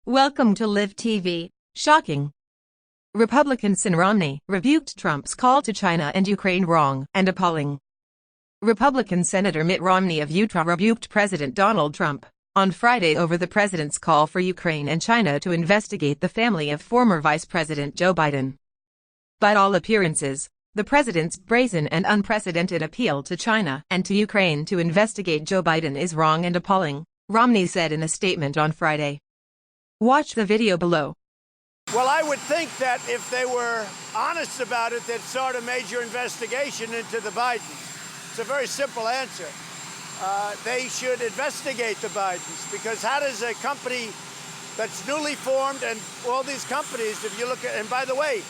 Welcome to Live TV. Shocking. Republican Sen Romney rebuked Trump's call to China and Ukraine wrong and appalling. Republican Senator Mitt Romney of Utah rebuked President Donald Trump on Friday over the president's call for Ukraine and China to investigate the family of former Vice President Joe Biden. By all appearances, the president's brazen and unprecedented appeal to China and to Ukraine to investigate Joe Biden is wrong and appalling, Romney said in a statement on Friday. Watch the video below. Well, I would think that if they were honest about it, they'd start a major investigation into the Bidens. It's a very simple answer. They should investigate the Bidens, because how does a company that's newly formed, and all these companies, if you look at, and by the way,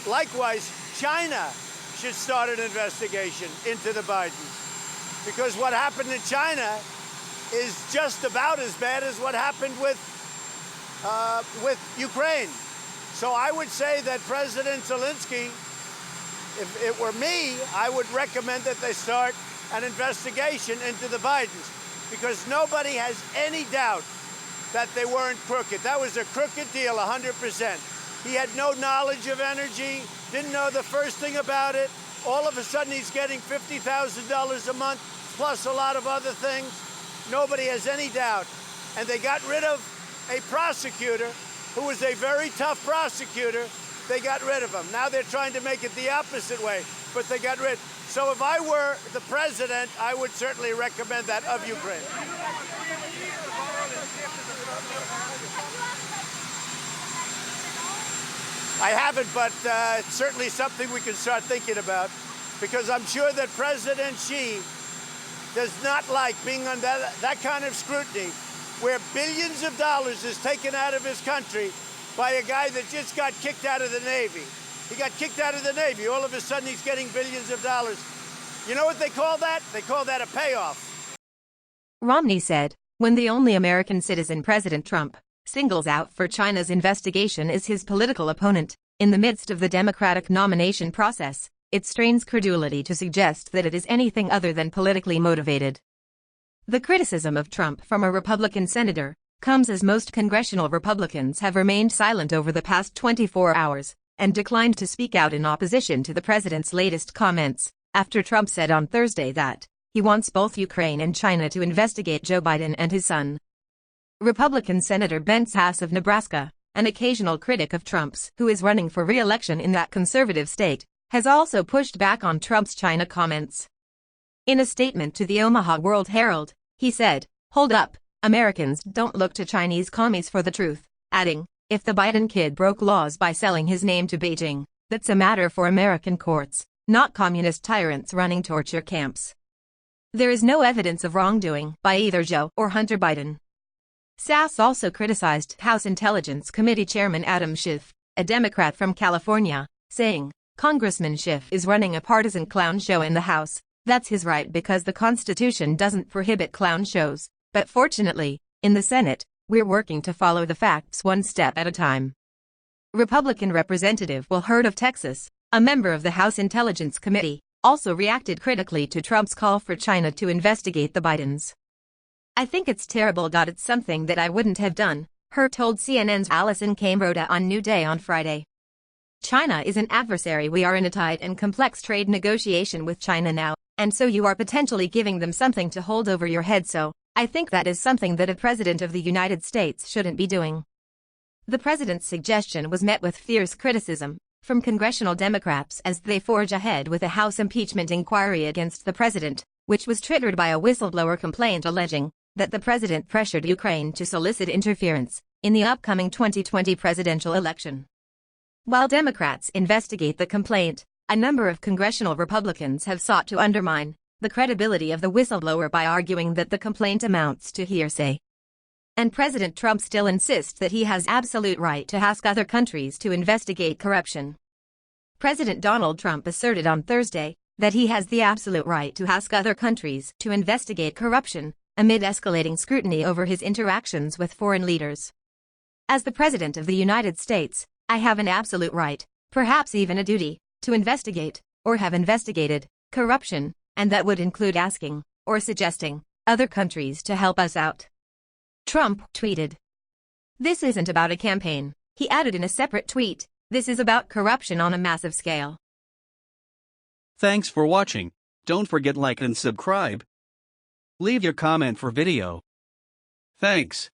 likewise, China should start an investigation into the Bidens, because what happened in China is just about as bad as what happened with Ukraine. So I would say that President Zelensky, if it were me, I would recommend that they start an investigation into the Bidens, because nobody has any doubt that they weren't crooked. That was a crooked deal, 100%. He had no knowledge of energy, didn't know the first thing about it. All of a sudden, he's getting $50,000 a month, plus a lot of other things. Nobody has any doubt. And they got rid of a prosecutor who was a very tough prosecutor. They got rid of him. Now they're trying to make it the opposite way, but they got rid. So if I were the president, I would certainly recommend that of Ukraine. I haven't, but it's certainly something we can start thinking about, because I'm sure that President Xi does not like being under that kind of scrutiny, where billions of dollars is taken out of his country by a guy that just got kicked out of the Navy. He got kicked out of the Navy. All of a sudden, he's getting billions of dollars. You know what they call that? They call that a payoff. Romney said, when the only American citizen President Trump singles out for China's investigation is his political opponent, in the midst of the Democratic nomination process, it strains credulity to suggest that it is anything other than politically motivated. The criticism of Trump from a Republican senator comes as most congressional Republicans have remained silent over the past 24 hours and declined to speak out in opposition to the president's latest comments, after Trump said on Thursday that he wants both Ukraine and China to investigate Joe Biden and his son. Republican Senator Ben Sasse of Nebraska, an occasional critic of Trump's who is running for re-election in that conservative state, has also pushed back on Trump's China comments. In a statement to the Omaha World-Herald, he said, "Hold up, Americans don't look to Chinese commies for the truth," adding, "If the Biden kid broke laws by selling his name to Beijing, that's a matter for American courts, not communist tyrants running torture camps. There is no evidence of wrongdoing by either Joe or Hunter Biden." Sasse also criticized House Intelligence Committee Chairman Adam Schiff, a Democrat from California, saying, "Congressman Schiff is running a partisan clown show in the House. That's his right because the Constitution doesn't prohibit clown shows, but fortunately, in the Senate, we're working to follow the facts one step at a time." Republican Representative Will Hurd of Texas, a member of the House Intelligence Committee, also reacted critically to Trump's call for China to investigate the Bidens. "I think it's terrible. It's something that I wouldn't have done," Hurd told CNN's Allison Cambroda on New Day on Friday. "China is an adversary. We are in a tight and complex trade negotiation with China now, and so you are potentially giving them something to hold over your head, so I think that is something that a president of the United States shouldn't be doing." The president's suggestion was met with fierce criticism from congressional Democrats as they forge ahead with a House impeachment inquiry against the president, which was triggered by a whistleblower complaint alleging that the president pressured Ukraine to solicit interference in the upcoming 2020 presidential election. While Democrats investigate the complaint, a number of congressional Republicans have sought to undermine the credibility of the whistleblower by arguing that the complaint amounts to hearsay. And President Trump still insists that he has absolute right to ask other countries to investigate corruption. President Donald Trump asserted on Thursday that he has the absolute right to ask other countries to investigate corruption, amid escalating scrutiny over his interactions with foreign leaders. "As the President of the United States, I have an absolute right, perhaps even a duty, to investigate, or have investigated, corruption, and that would include asking, or suggesting, other countries to help us out," Trump tweeted. This isn't about a campaign, he added in a separate tweet. This is about corruption on a massive scale. Thanks for watching. Don't forget like and subscribe. Leave your comment for video. Thanks.